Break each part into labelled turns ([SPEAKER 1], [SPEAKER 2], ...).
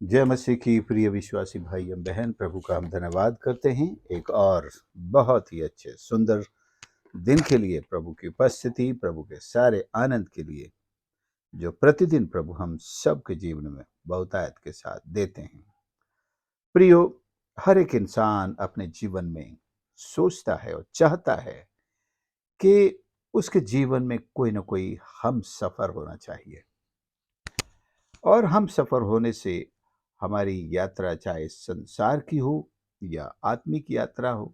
[SPEAKER 1] जय मसीह की प्रिय विश्वासी भाई एवं बहन, प्रभु का हम धन्यवाद करते हैं एक और बहुत ही अच्छे सुंदर दिन के लिए, प्रभु की उपस्थिति, प्रभु के सारे आनंद के लिए जो प्रतिदिन प्रभु हम सबके जीवन में बहुतायत के साथ देते हैं। प्रियो, हर एक इंसान अपने जीवन में सोचता है और चाहता है कि उसके जीवन में कोई ना कोई हम सफर होना चाहिए, और हम सफर होने से हमारी यात्रा चाहे संसार की हो या आत्मिक यात्रा हो,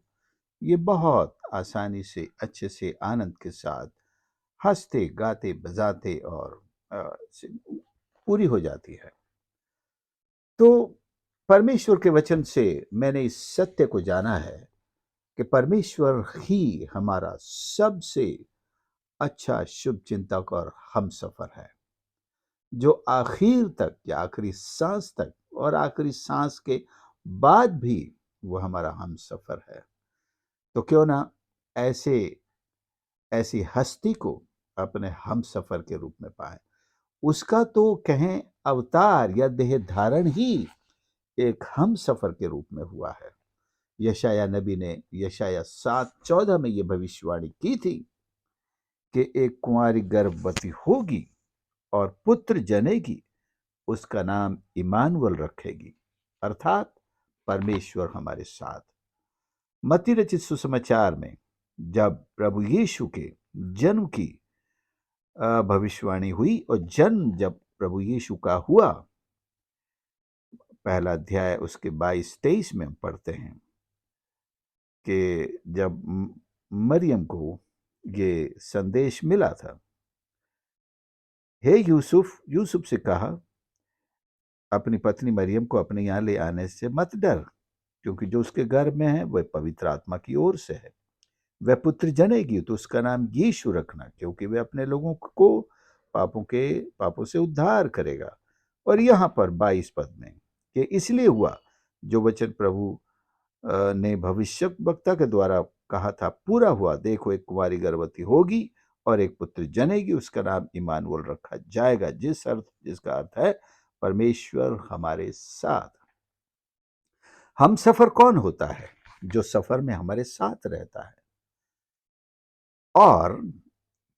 [SPEAKER 1] ये बहुत आसानी से, अच्छे से, आनंद के साथ, हंसते गाते बजाते और पूरी हो जाती है। तो परमेश्वर के वचन से मैंने इस सत्य को जाना है कि परमेश्वर ही हमारा सबसे अच्छा शुभ चिंतक और हम सफर है, जो आखिर तक या आखिरी सांस तक और आखिरी सांस के बाद भी वो हमारा हम सफर है। तो क्यों ना ऐसे ऐसी हस्ती को अपने हम सफर के रूप में पाए। उसका तो कहें अवतार या देह धारण ही एक हम सफर के रूप में हुआ है। यशाया नबी ने यशाया 7:14 में ये भविष्यवाणी की थी कि एक कुंवारी गर्भवती होगी और पुत्र जनेगी, उसका नाम इमानुएल रखेगी, अर्थात परमेश्वर हमारे साथ। मत्ती रचित सुसमाचार में जब प्रभु यीशु के जन्म की भविष्यवाणी हुई और जन्म जब प्रभु यीशु का हुआ, पहला अध्याय उसके 22-23 में हम पढ़ते हैं कि जब मरियम को ये संदेश मिला था, हे यूसुफ, यूसुफ से कहा अपनी पत्नी मरियम को अपने यहाँ ले आने से मत डर, क्योंकि जो उसके गर्भ में है वह पवित्र आत्मा की ओर से है। वह पुत्र जनेगी तो उसका नाम यीशु रखना, क्योंकि वह अपने लोगों को पापों से उद्धार करेगा। और यहाँ पर 22 पद में कि इसलिए हुआ जो वचन प्रभु ने भविष्य वक्ता के द्वारा कहा था पूरा हुआ। देखो, एक कुंवारी गर्भवती होगी और एक पुत्र जनेगी, उसका नाम इमानुएल रखा जाएगा, जिसका अर्थ है परमेश्वर हमारे साथ। हम सफर कौन होता है? जो सफर में हमारे साथ रहता है। और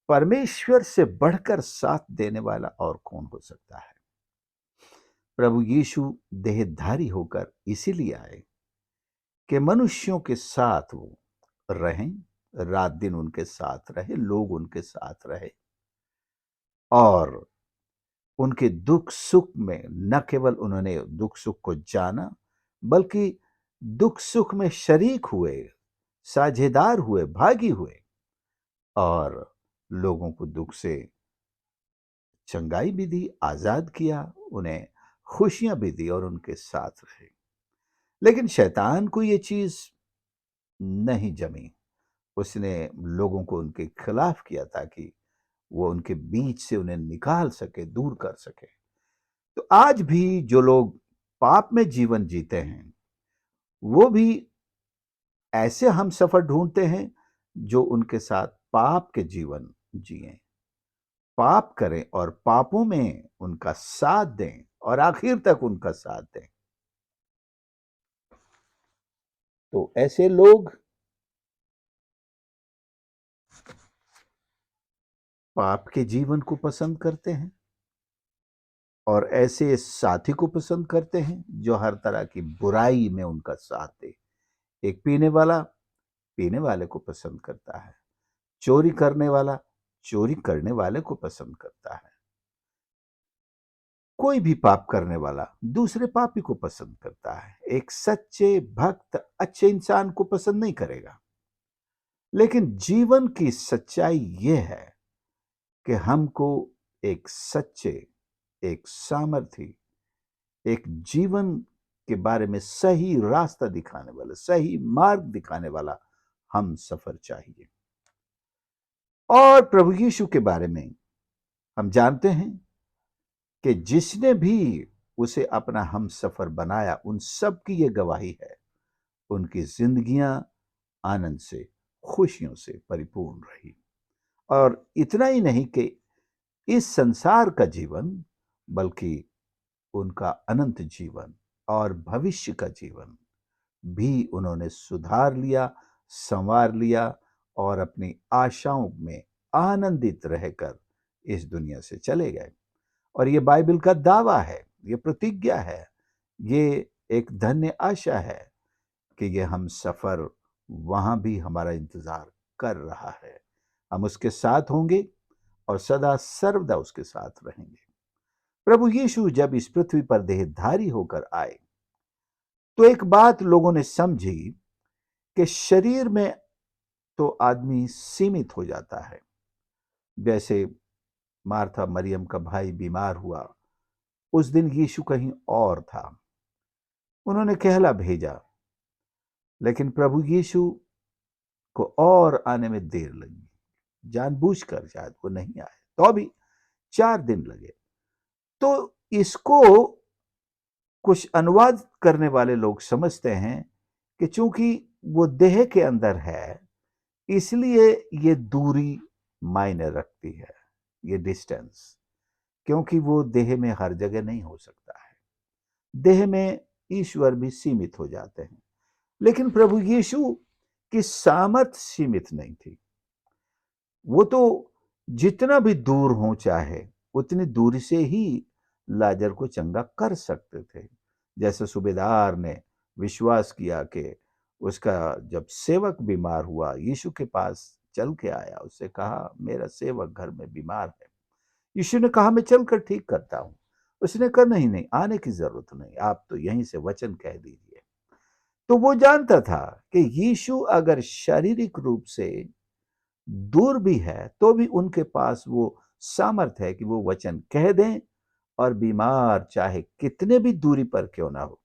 [SPEAKER 1] परमेश्वर से बढ़कर साथ देने वाला और कौन हो सकता है? प्रभु यीशु देहधारी होकर इसीलिए आए कि मनुष्यों के साथ वो रहें, रात दिन उनके साथ रहे, लोग उनके साथ रहे, और उनके दुख सुख में न केवल उन्होंने दुख सुख को जाना, बल्कि दुख सुख में शरीक हुए, साझेदार हुए, भागी हुए, और लोगों को दुख से चंगाई भी दी, आजाद किया, उन्हें खुशियां भी दी और उनके साथ रहे। लेकिन शैतान को ये चीज नहीं जमी। उसने लोगों को उनके खिलाफ किया ताकि वो उनके बीच से उन्हें निकाल सके, दूर कर सके। तो आज भी जो लोग पाप में जीवन जीते हैं, वो भी ऐसे हम सफर ढूंढते हैं जो उनके साथ पाप के जीवन जिए, पाप करें और पापों में उनका साथ दें और आखिर तक उनका साथ दें। तो ऐसे लोग पाप के जीवन को पसंद करते हैं और ऐसे साथी को पसंद करते हैं जो हर तरह की बुराई में उनका साथ दे। एक पीने वाला पीने वाले को पसंद करता है, चोरी करने वाला चोरी करने वाले को पसंद करता है, कोई भी पाप करने वाला दूसरे पापी को पसंद करता है। एक सच्चे भक्त अच्छे इंसान को पसंद नहीं करेगा। लेकिन जीवन की सच्चाई यह है कि हमको एक सच्चे, एक सामर्थी, एक जीवन के बारे में सही रास्ता दिखाने वाला, सही मार्ग दिखाने वाला हम सफर चाहिए। और प्रभु यीशु के बारे में हम जानते हैं कि जिसने भी उसे अपना हम सफर बनाया, उन सब की यह गवाही है, उनकी जिंदगियां आनंद से, खुशियों से परिपूर्ण रही। और इतना ही नहीं कि इस संसार का जीवन, बल्कि उनका अनंत जीवन और भविष्य का जीवन भी उन्होंने सुधार लिया, संवार लिया और अपनी आशाओं में आनंदित रहकर इस दुनिया से चले गए। और ये बाइबल का दावा है, ये प्रतिज्ञा है, ये एक धन्य आशा है कि ये हम सफर वहां भी हमारा इंतजार कर रहा है। हम उसके साथ होंगे और सदा सर्वदा उसके साथ रहेंगे। प्रभु यीशु जब इस पृथ्वी पर देहधारी होकर आए तो एक बात लोगों ने समझी कि शरीर में तो आदमी सीमित हो जाता है। जैसे मार्था मरियम का भाई बीमार हुआ, उस दिन यीशु कहीं और था, उन्होंने कहला भेजा, लेकिन प्रभु यीशु को और आने में देर लगी। जानबूझकर शायद वो नहीं आए, तो भी 4 दिन लगे। तो इसको कुछ अनुवाद करने वाले लोग समझते हैं कि चूंकि वो देह के अंदर है, इसलिए ये दूरी मायने रखती है, ये डिस्टेंस, क्योंकि वो देह में हर जगह नहीं हो सकता है। देह में ईश्वर भी सीमित हो जाते हैं, लेकिन प्रभु यीशु की सामर्थ सीमित नहीं थी। वो तो जितना भी दूर हो चाहे उतनी दूरी से ही लाजर को चंगा कर सकते थे। जैसे सूबेदार ने विश्वास किया कि उसका जब सेवक बीमार हुआ, यीशु के पास चल के आया, उससे कहा मेरा सेवक घर में बीमार है। यीशु ने कहा मैं चलकर ठीक करता हूं। उसने कहा नहीं नहीं, आने की जरूरत नहीं, आप तो यहीं से वचन कह दीजिए। तो वो जानता था कि यीशु अगर शारीरिक रूप से दूर भी है तो भी उनके पास वो सामर्थ है कि वो वचन कह दें और बीमार चाहे कितने भी दूरी पर क्यों ना हो,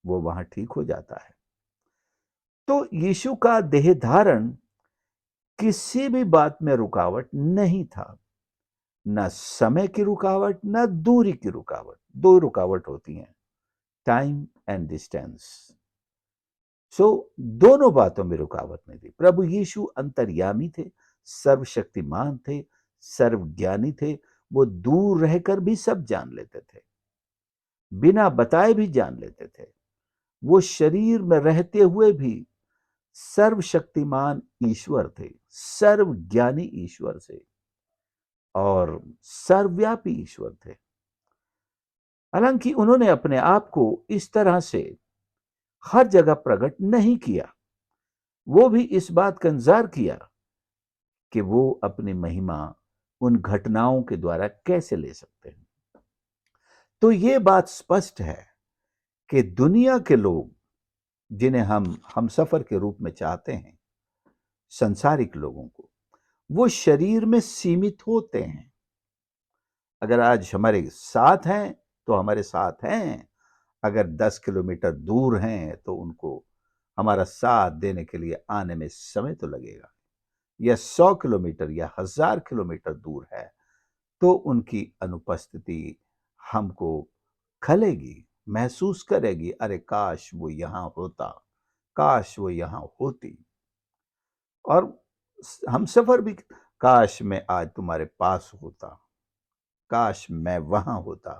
[SPEAKER 1] वो वहां ठीक हो जाता है। तो यीशु का देह धारण किसी भी बात में रुकावट नहीं था, ना समय की रुकावट, ना दूरी की रुकावट। दो रुकावट होती हैं, टाइम एंड डिस्टेंस। सो दोनों बातों में रुकावट नहीं थी। प्रभु यीशु अंतर्यामी थे, सर्वशक्तिमान थे, सर्वज्ञानी थे। वो दूर रहकर भी सब जान लेते थे, बिना बताए भी जान लेते थे। वो शरीर में रहते हुए भी सर्वशक्तिमान ईश्वर थे, सर्वज्ञानी ईश्वर थे और सर्वव्यापी ईश्वर थे। हालांकि उन्होंने अपने आप को इस तरह से हर जगह प्रकट नहीं किया। वो भी इस बात का इंतजार किया कि वो अपनी महिमा उन घटनाओं के द्वारा कैसे ले सकते हैं। तो ये बात स्पष्ट है कि दुनिया के लोग जिन्हें हम सफर के रूप में चाहते हैं, संसारिक लोगों को, वो शरीर में सीमित होते हैं। अगर आज हमारे साथ हैं तो हमारे साथ हैं, अगर 10 किलोमीटर दूर हैं तो उनको हमारा साथ देने के लिए आने में समय तो लगेगा। या 100 किलोमीटर या 1000 किलोमीटर दूर है तो उनकी अनुपस्थिति हमको खलेगी, महसूस करेगी, अरे काश वो यहां होता, काश वो यहां होती। और हम सफर भी, काश मैं आज तुम्हारे पास होता, काश मैं वहां होता।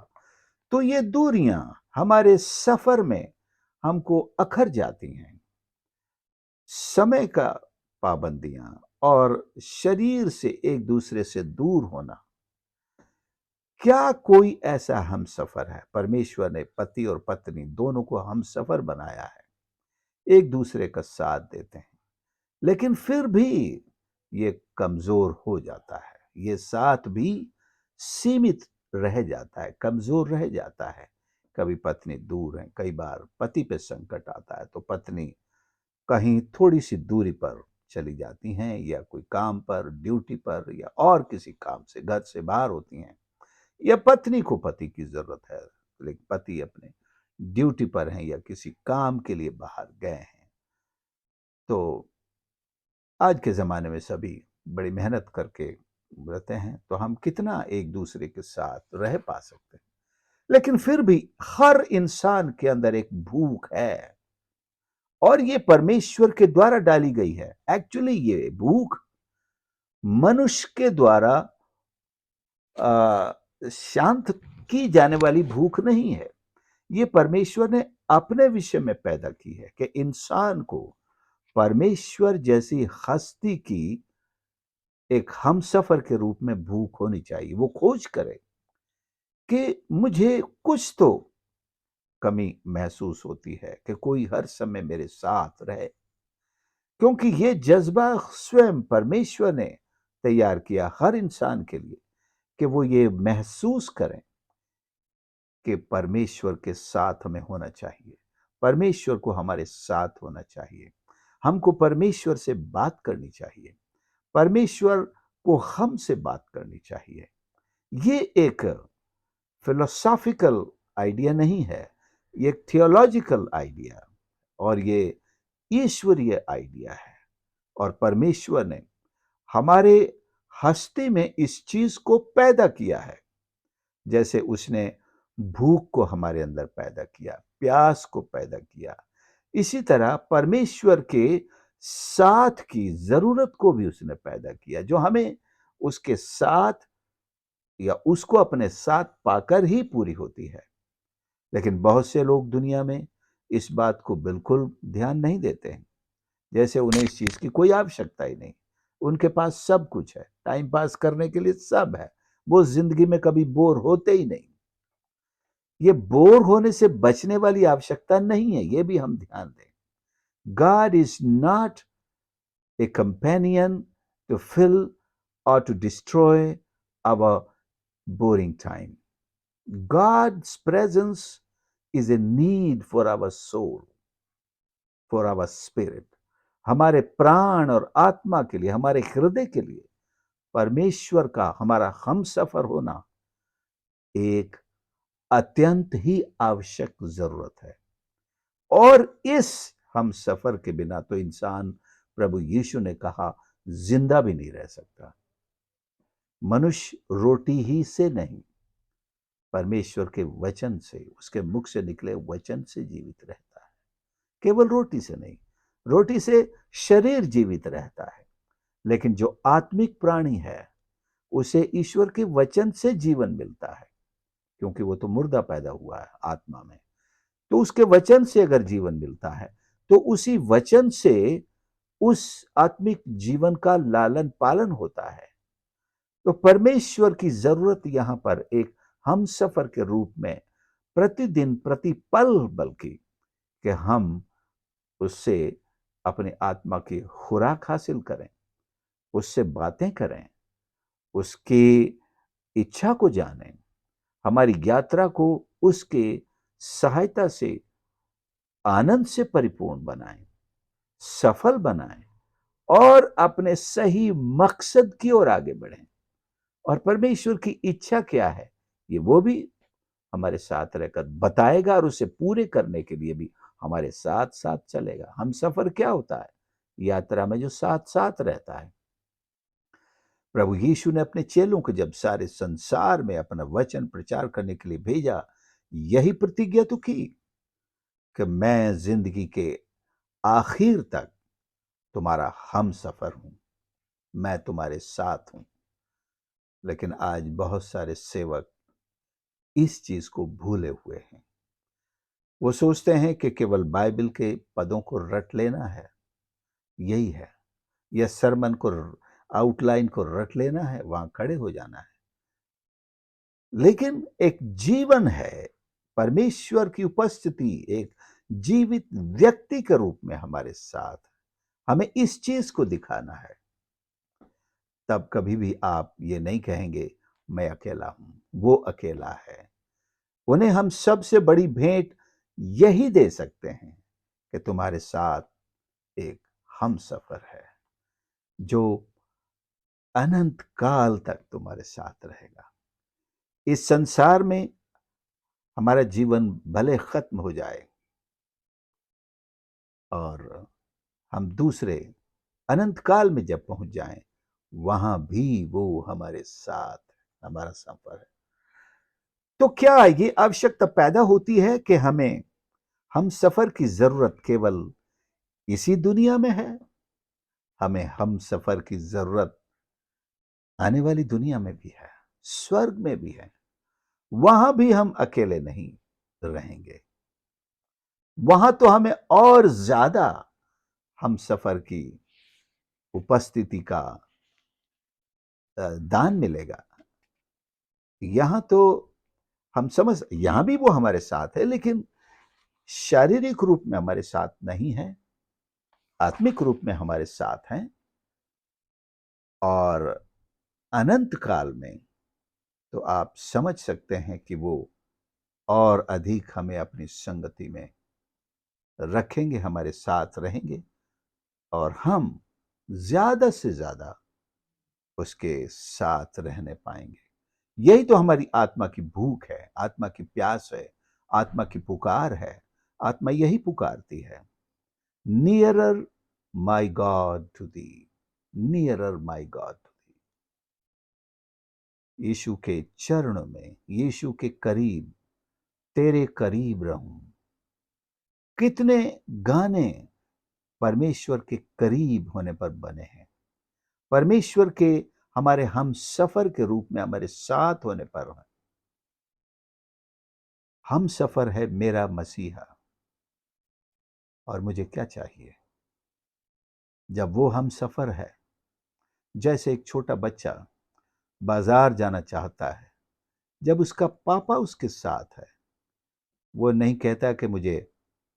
[SPEAKER 1] तो ये दूरियां हमारे सफर में हमको अखर जाती हैं। समय का पाबंदियां और शरीर से एक दूसरे से दूर होना। क्या कोई ऐसा हम सफर है? परमेश्वर ने पति और पत्नी दोनों को हम सफर बनाया है, एक दूसरे का साथ देते हैं, लेकिन फिर भी ये कमजोर हो जाता है, ये साथ भी सीमित रह जाता है, कमजोर रह जाता है। कभी पत्नी दूर है, कई बार पति पे संकट आता है तो पत्नी कहीं थोड़ी सी दूरी पर चली जाती हैं, या कोई काम पर, ड्यूटी पर, या और किसी काम से घर से बाहर होती हैं, या पत्नी को पति की जरूरत है लेकिन पति अपने ड्यूटी पर हैं या किसी काम के लिए बाहर गए हैं। तो आज के ज़माने में सभी बड़ी मेहनत करके रहते हैं, तो हम कितना एक दूसरे के साथ रह पा सकते हैं। लेकिन फिर भी हर इंसान के अंदर एक भूख है और ये परमेश्वर के द्वारा डाली गई है। एक्चुअली ये भूख मनुष्य के द्वारा शांत की जाने वाली भूख नहीं है। ये परमेश्वर ने अपने विषय में पैदा की है कि इंसान को परमेश्वर जैसी हस्ती की एक हमसफर के रूप में भूख होनी चाहिए। वो खोज करे कि मुझे कुछ तो कमी महसूस होती है, कि कोई हर समय मेरे साथ रहे, क्योंकि ये जज्बा स्वयं परमेश्वर ने तैयार किया हर इंसान के लिए, कि वो ये महसूस करें कि परमेश्वर के साथ हमें होना चाहिए, परमेश्वर को हमारे साथ होना चाहिए, हमको परमेश्वर से बात करनी चाहिए, परमेश्वर को हमसे बात करनी चाहिए। ये एक फिलोसॉफिकल आइडिया नहीं है, ये एक थियोलॉजिकल आइडिया और ये ईश्वरीय आइडिया है। और परमेश्वर ने हमारे हस्ती में इस चीज को पैदा किया है। जैसे उसने भूख को हमारे अंदर पैदा किया, प्यास को पैदा किया, इसी तरह परमेश्वर के साथ की जरूरत को भी उसने पैदा किया, जो हमें उसके साथ या उसको अपने साथ पाकर ही पूरी होती है। लेकिन बहुत से लोग दुनिया में इस बात को बिल्कुल ध्यान नहीं देते हैं, जैसे उन्हें इस चीज की कोई आवश्यकता ही नहीं। उनके पास सब कुछ है, टाइम पास करने के लिए सब है, वो जिंदगी में कभी बोर होते ही नहीं। ये बोर होने से बचने वाली आवश्यकता नहीं है, ये भी हम ध्यान दें। God is not a companion to fill or to destroy our boring time. God's presence is a need for our soul, for our spirit. हमारे प्राण और आत्मा के लिए, हमारे हृदय के लिए परमेश्वर का हमारा हम सफर होना एक अत्यंत ही आवश्यक जरूरत है। और इस हम सफर के बिना तो इंसान, प्रभु यीशु ने कहा, जिंदा भी नहीं रह सकता। मनुष्य रोटी ही से नहीं, परमेश्वर के वचन से, उसके मुख से निकले वचन से जीवित रहता है। केवल रोटी से नहीं, रोटी से शरीर जीवित रहता है, लेकिन जो आत्मिक प्राणी है उसे ईश्वर के वचन से जीवन मिलता है, क्योंकि वो तो मुर्दा पैदा हुआ है आत्मा में। तो उसके वचन से अगर जीवन मिलता है तो उसी वचन से उस आत्मिक जीवन का लालन पालन होता है। तो परमेश्वर की जरूरत यहां पर एक हम सफर के रूप में प्रतिदिन, प्रतिपल, बल्कि कि हम उससे अपने आत्मा की खुराक हासिल करें, उससे बातें करें, उसकी इच्छा को जानें, हमारी यात्रा को उसके सहायता से आनंद से परिपूर्ण बनाएं, सफल बनाएं और अपने सही मकसद की ओर आगे बढ़ें। और परमेश्वर की इच्छा क्या है, ये वो भी हमारे साथ रहकर बताएगा और उसे पूरे करने के लिए भी हमारे साथ साथ चलेगा। हम सफर क्या होता है? यात्रा में जो साथ साथ रहता है। प्रभु यीशु ने अपने चेलों को जब सारे संसार में अपना वचन प्रचार करने के लिए भेजा, यही प्रतिज्ञा तो की कि मैं जिंदगी के आखिर तक तुम्हारा हम सफर हूं, मैं तुम्हारे साथ हूं। लेकिन आज बहुत सारे सेवक इस चीज को भूले हुए हैं। वो सोचते हैं कि केवल बाइबल के पदों को रट लेना है, यही है, या सरमन को, आउटलाइन को रट लेना है, वहां खड़े हो जाना है। लेकिन एक जीवन है, परमेश्वर की उपस्थिति एक जीवित व्यक्ति के रूप में हमारे साथ, हमें इस चीज को दिखाना है। तब कभी भी आप ये नहीं कहेंगे मैं अकेला हूं, वो अकेला है। उन्हें हम सबसे बड़ी भेंट यही दे सकते हैं कि तुम्हारे साथ एक हम सफर है जो अनंत काल तक तुम्हारे साथ रहेगा। इस संसार में हमारा जीवन भले खत्म हो जाए और हम दूसरे अनंत काल में जब पहुंच जाएं, वहां भी वो हमारे साथ, हमारा सफर है। तो क्या ये आवश्यकता पैदा होती है कि हमें हम सफर की जरूरत केवल इसी दुनिया में है? हमें हम सफर की जरूरत आने वाली दुनिया में भी है, स्वर्ग में भी है। वहां भी हम अकेले नहीं रहेंगे। वहां तो हमें और ज्यादा हम सफर की उपस्थिति का दान मिलेगा। यहां तो हम समझ, यहां भी वो हमारे साथ है, लेकिन शारीरिक रूप में हमारे साथ नहीं है, आत्मिक रूप में हमारे साथ हैं। और अनंत काल में तो आप समझ सकते हैं कि वो और अधिक हमें अपनी संगति में रखेंगे, हमारे साथ रहेंगे, और हम ज्यादा से ज्यादा उसके साथ रहने पाएंगे। यही तो हमारी आत्मा की भूख है, आत्मा की प्यास है, आत्मा की पुकार है। आत्मा यही पुकारती है, nearer my God to thee, nearer my God to thee. यीशु के चरणों में, यीशु के करीब, तेरे करीब रहूं। कितने गाने परमेश्वर के करीब होने पर बने हैं, परमेश्वर के हमारे हम सफर के रूप में हमारे साथ होने पर। हम सफर है मेरा मसीहा, और मुझे क्या चाहिए जब वो हम सफर है। जैसे एक छोटा बच्चा बाजार जाना चाहता है, जब उसका पापा उसके साथ है, वो नहीं कहता कि मुझे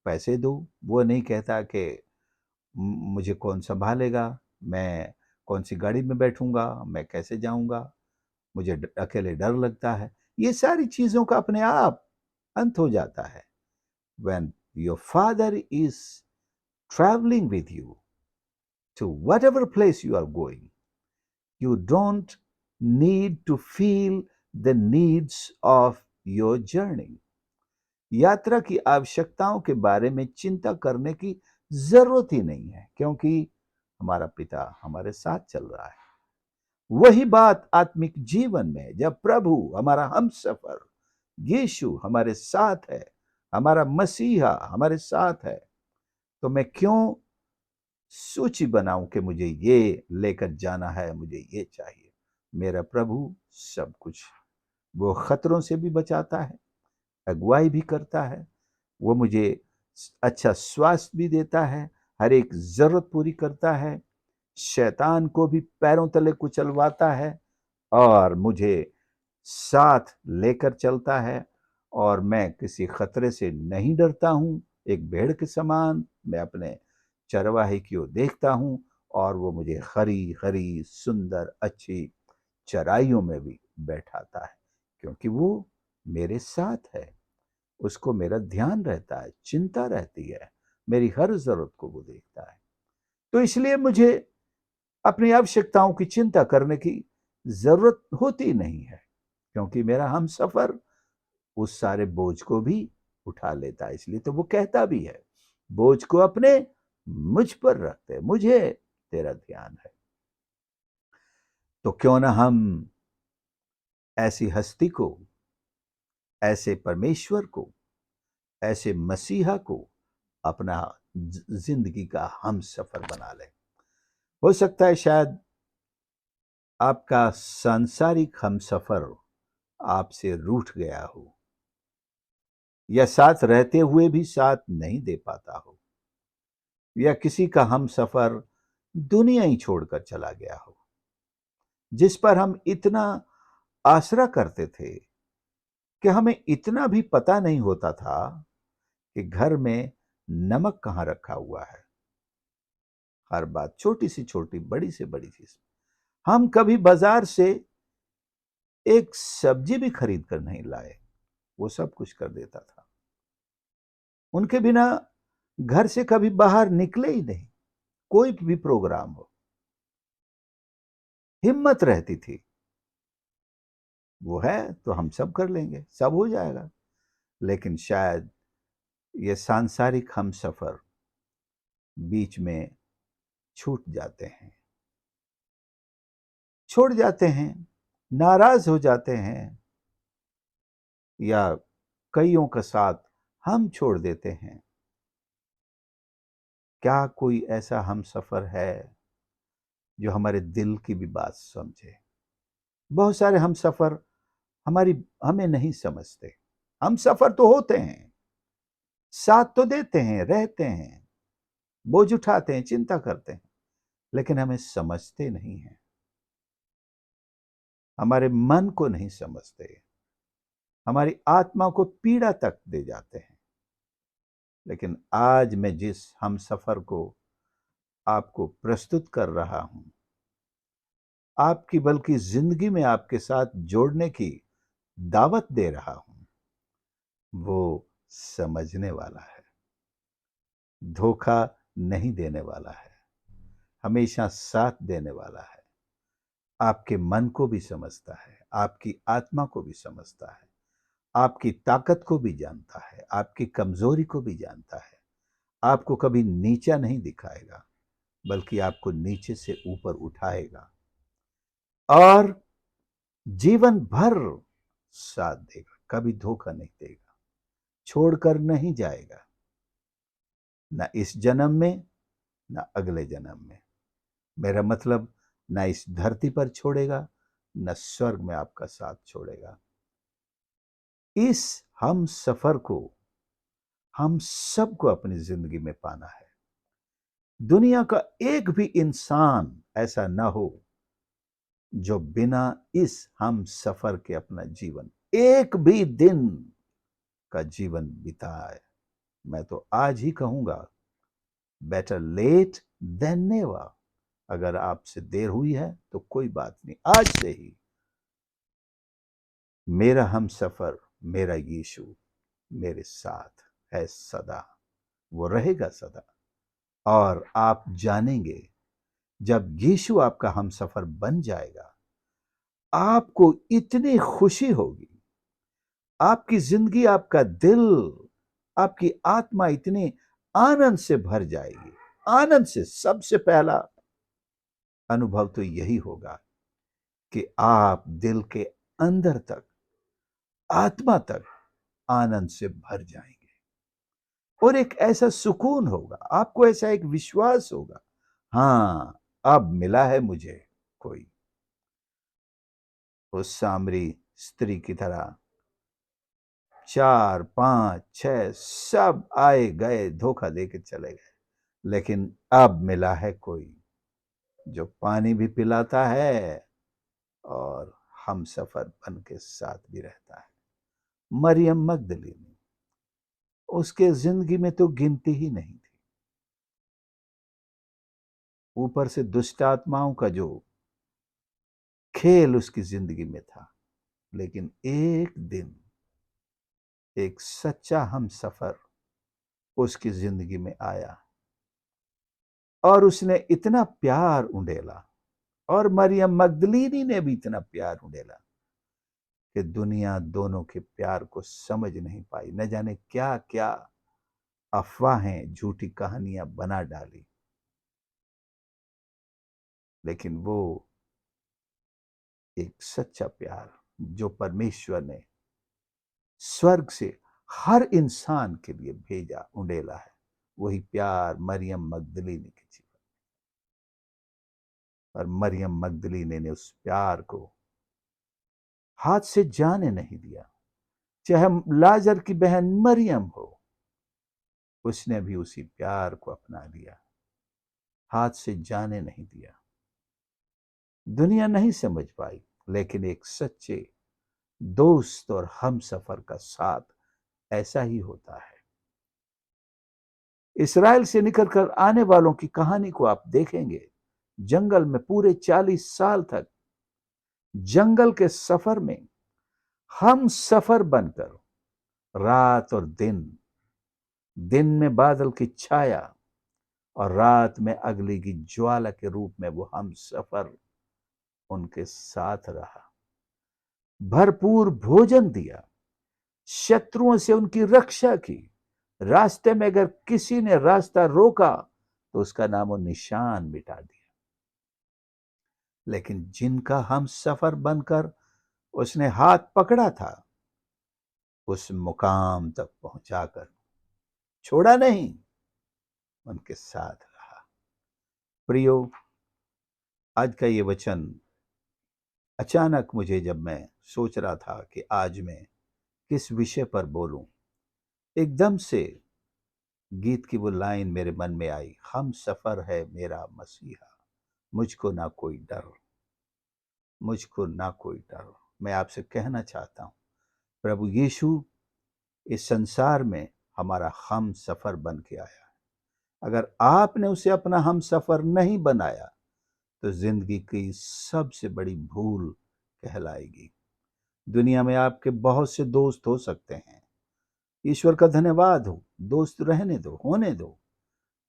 [SPEAKER 1] पैसे दो, वो नहीं कहता कि मुझे कौन संभालेगा, मैं कौन सी गाड़ी में बैठूंगा, मैं कैसे जाऊंगा, मुझे अकेले डर लगता है। ये सारी चीजों का अपने आप अंत हो जाता है। when your father is traveling with you to whatever place you are going, you don't need to feel the needs of your journey. यात्रा की आवश्यकताओं के बारे में चिंता करने की जरूरत ही नहीं है, क्योंकि हमारा पिता हमारे साथ चल रहा है। वही बात आत्मिक जीवन में, जब प्रभु हमारा हम सफर यीशु हमारे साथ है, हमारा मसीहा हमारे साथ है, तो मैं क्यों सूची बनाऊं कि मुझे ये लेकर जाना है, मुझे ये चाहिए। मेरा प्रभु सब कुछ, वो खतरों से भी बचाता है, अगुवाई भी करता है, वो मुझे अच्छा स्वास्थ्य भी देता है, हर एक जरूरत पूरी करता है, शैतान को भी पैरों तले कुचलवाता है, और मुझे साथ लेकर चलता है। और मैं किसी खतरे से नहीं डरता हूं। एक भेड़ के समान मैं अपने चरवाहे की ओर देखता हूं, और वो मुझे हरी हरी सुंदर अच्छी चराइयों में भी बैठाता है, क्योंकि वो मेरे साथ है। उसको मेरा ध्यान रहता है, चिंता रहती है, मेरी हर जरूरत को वो देखता है। तो इसलिए मुझे अपनी आवश्यकताओं की चिंता करने की जरूरत होती नहीं है, क्योंकि मेरा हम सफर उस सारे बोझ को भी उठा लेता है। इसलिए तो वो कहता भी है, बोझ को अपने मुझ पर रखते, मुझे तेरा ध्यान है। तो क्यों ना हम ऐसी हस्ती को, ऐसे परमेश्वर को, ऐसे मसीहा को अपना जिंदगी का हम सफर बना लें। हो सकता है शायद आपका सांसारिक हम सफर आपसे रूठ गया हो, या साथ रहते हुए भी साथ नहीं दे पाता हो, या किसी का हम सफर दुनिया ही छोड़कर चला गया हो, जिस पर हम इतना आसरा करते थे कि हमें इतना भी पता नहीं होता था कि घर में नमक कहाँ रखा हुआ है। हर बात, छोटी से छोटी, बड़ी से बड़ी चीज, हम कभी बाजार से एक सब्जी भी खरीद कर नहीं लाए, वो सब कुछ कर देता था। उनके बिना घर से कभी बाहर निकले ही नहीं, कोई भी प्रोग्राम हो। हिम्मत रहती थी, वो है तो हम सब कर लेंगे, सब हो जाएगा। लेकिन शायद ये सांसारिक हम सफर बीच में छूट जाते हैं, छोड़ जाते हैं, नाराज हो जाते हैं, या कईयों का साथ हम छोड़ देते हैं। क्या कोई ऐसा हम सफर है जो हमारे दिल की भी बात समझे? बहुत सारे हम सफर हमें नहीं समझते। हम सफर तो होते हैं, साथ तो देते हैं, रहते हैं, बोझ उठाते हैं, चिंता करते हैं, लेकिन हमें समझते नहीं हैं। हमारे मन को नहीं समझते, हमारी आत्मा को पीड़ा तक दे जाते हैं। लेकिन आज मैं जिस हम सफर को आपको प्रस्तुत कर रहा हूं, आपकी बल्कि जिंदगी में आपके साथ जोड़ने की दावत दे रहा हूं, वो समझने वाला है, धोखा नहीं देने वाला है, हमेशा साथ देने वाला है, आपके मन को भी समझता है, आपकी आत्मा को भी समझता है, आपकी ताकत को भी जानता है, आपकी कमजोरी को भी जानता है। आपको कभी नीचा नहीं दिखाएगा, बल्कि आपको नीचे से ऊपर उठाएगा और जीवन भर साथ देगा, कभी धोखा नहीं देगा, छोड़कर नहीं जाएगा, ना इस जन्म में ना अगले जन्म में। मेरा मतलब, ना इस धरती पर छोड़ेगा, न स्वर्ग में आपका साथ छोड़ेगा। इस हम सफर को हम सबको अपनी जिंदगी में पाना है। दुनिया का एक भी इंसान ऐसा ना हो जो बिना इस हम सफर के अपना जीवन एक भी दिन का जीवन बिताए। मैं तो आज ही कहूंगा, बेटर लेट देन नेवर। अगर आपसे देर हुई है तो कोई बात नहीं, आज से ही मेरा हम सफर, मेरा यीशु मेरे साथ है सदा, वो रहेगा सदा। और आप जानेंगे, जब यीशु आपका हम सफर बन जाएगा, आपको इतनी खुशी होगी, आपकी जिंदगी, आपका दिल, आपकी आत्मा इतनी आनंद से भर जाएगी। आनंद से सबसे पहला अनुभव तो यही होगा कि आप दिल के अंदर तक, आत्मा तक आनंद से भर जाएंगे। और एक ऐसा सुकून होगा, आपको ऐसा एक विश्वास होगा, हां, अब मिला है मुझे कोई। उस सामरी स्त्री की तरह 4 5 6 सब आए गए, धोखा देके चले गए, लेकिन अब मिला है कोई जो पानी भी पिलाता है और हम सफर बन के साथ भी रहता है। मरियम मगदलीनी, उसके जिंदगी में तो गिनती ही नहीं थी, ऊपर से दुष्ट आत्माओं का जो खेल उसकी जिंदगी में था, लेकिन एक दिन एक सच्चा हम सफर उसकी जिंदगी में आया और उसने इतना प्यार उंडेला, और मरियम मगदलीनी ने भी इतना प्यार उंडेला कि दुनिया दोनों के प्यार को समझ नहीं पाई। न जाने क्या क्या अफवाहें, झूठी कहानियां बना डाली, लेकिन वो एक सच्चा प्यार जो परमेश्वर ने स्वर्ग से हर इंसान के लिए भेजा, उंडेला है, वही प्यार मरियम मगदलीनी के जीवन। और मरियम मगदलीनी ने उस प्यार को हाथ से जाने नहीं दिया। चाहे लाजर की बहन मरियम हो, उसने भी उसी प्यार को अपना लिया, हाथ से जाने नहीं दिया। दुनिया नहीं समझ पाई, लेकिन एक सच्चे दोस्त और हम सफर का साथ ऐसा ही होता है। इस्राएल से निकलकर आने वालों की कहानी को आप देखेंगे, जंगल में पूरे 40 साल तक जंगल के सफर में हम सफर बनकर, रात और दिन में बादल की छाया और रात में अग्नि की ज्वाला के रूप में वो हम सफर उनके साथ रहा, भरपूर भोजन दिया, शत्रुओं से उनकी रक्षा की। रास्ते में अगर किसी ने रास्ता रोका तो उसका नामो निशान मिटा दिया। लेकिन जिनका हम सफर बनकर उसने हाथ पकड़ा था, उस मुकाम तक पहुंचाकर छोड़ा नहीं, उनके साथ रहा। प्रियो, आज का ये वचन अचानक मुझे जब मैं सोच रहा था कि आज मैं किस विषय पर बोलूं, एकदम से गीत की वो लाइन मेरे मन में आई, हम सफर है मेरा मसीहा, मुझको ना कोई डर, मुझको ना कोई डर। मैं आपसे कहना चाहता हूं, प्रभु यीशु इस संसार में हमारा हम सफर बन के आया। अगर आपने उसे अपना हम सफर नहीं बनाया तो जिंदगी की सबसे बड़ी भूल कहलाएगी। दुनिया में आपके बहुत से दोस्त हो सकते हैं, ईश्वर का धन्यवाद हो, दोस्त रहने दो, होने दो,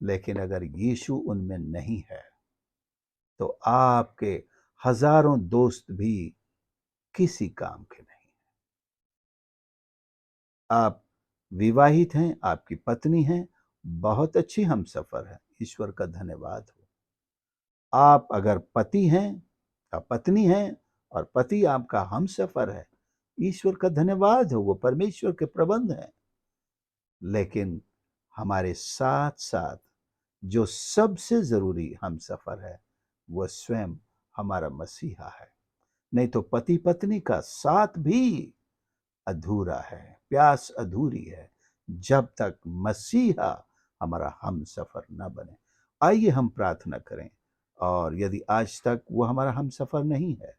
[SPEAKER 1] लेकिन अगर यीशु उनमें नहीं है तो आपके हजारों दोस्त भी किसी काम के नहीं। आप विवाहित हैं, आपकी पत्नी है, बहुत अच्छी हमसफर है, ईश्वर का धन्यवाद हो। आप अगर पति हैं या पत्नी हैं और पति आपका हमसफर है, ईश्वर का धन्यवाद हो, वो परमेश्वर के प्रबंध हैं। लेकिन हमारे साथ साथ जो सबसे जरूरी हमसफर है वह स्वयं हमारा मसीहा है। नहीं तो पति पत्नी का साथ भी अधूरा है, प्यास अधूरी है, जब तक मसीहा हमारा हम सफर न बने। आइए हम प्रार्थना करें, और यदि आज तक वो हमारा हम सफर नहीं है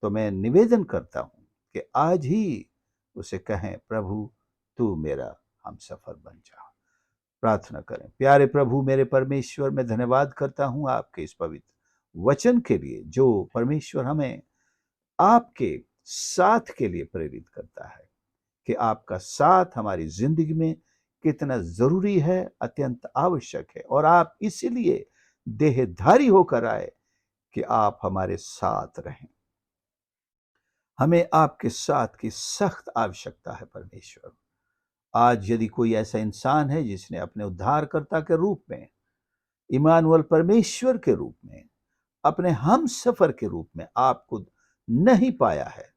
[SPEAKER 1] तो मैं निवेदन करता हूं कि आज ही उसे कहें, प्रभु तू मेरा हम सफर बन जा। प्रार्थना करें। प्यारे प्रभु मेरे परमेश्वर, मैं धन्यवाद करता हूं आपके इस पवित्र वचन के लिए, जो परमेश्वर हमें आपके साथ के लिए प्रेरित करता है कि आपका साथ हमारी जिंदगी में कितना जरूरी है, अत्यंत आवश्यक है। और आप इसीलिए देहधारी होकर आए कि आप हमारे साथ रहें। हमें आपके साथ की सख्त आवश्यकता है परमेश्वर। आज यदि कोई ऐसा इंसान है जिसने अपने उद्धारकर्ता के रूप में, इमानुएल परमेश्वर के रूप में, अपने हम सफर के रूप में आपको नहीं पाया है,